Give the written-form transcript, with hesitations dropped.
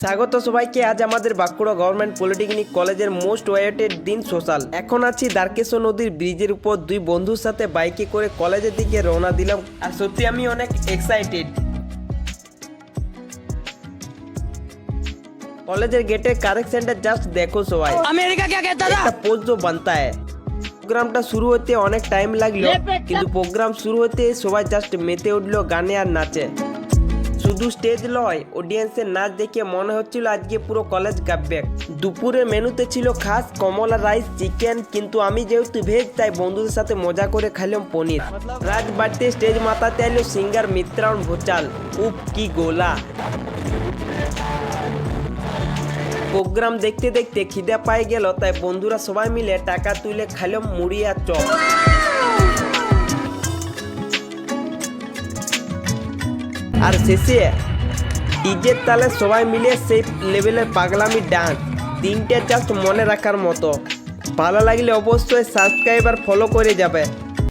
স্বাগত সবাইকে। আজ আমাদের বাঁকুড়া গভর্নমেন্ট পলিটেকনিক কলেজের মোস্ট ওয়েটেড দিন সোশ্যাল। এখন আছি দ্বারকেশ্বর নদীর ব্রিজের উপর, দুই বন্ধুর সাথে বাইকে করে কলেজের দিকে রওনা দিলাম। আর সত্যি আমি অনেক এক্সাইটেড। কলেজের গেটের কারেক্ট সেন্টার জাস্ট দেখো সবাই, अमेरिका क्या कहता था? একটা পোজ जो बनता है। প্রোগ্রামটা শুরু হতে অনেক টাইম লাগলো, কিন্তু প্রোগ্রাম শুরু হতে সবাই জাস্ট মেতে উঠলো গানে আর নাচে। শুধু স্টেজ লয়, অডিয়েন্সের নাচ দেখে মনে হচ্ছিল আজকে পুরো কলেজ গাবে। দুপুরের মেনুতে ছিল খাস কমলা রাইস, চিকেন, কিন্তু আমি যেহেতু ভেজ তাই বন্ধুদের সাথে মজা করে খাইলাম পনির। রাজ বাড়িতে স্টেজ মাতাতে এলো সিঙ্গার মিত্রাউন ভোচাল। উপ কি গোলা! প্রোগ্রাম দেখতে দেখতে খিদে পাই গেল, তাই বন্ধুরা সবাই মিলে টাকা তুলে খাইলাম মুড়ি আর চপ। আর শেষে ডিজের তালে সবাই মিলে সেই লেভেলের পাগলামি ডান্স। দিনটা জাস্ট মনে রাখার মতো। ভালো লাগলে অবশ্যই সাবস্ক্রাইব আর ফলো করে যাবে।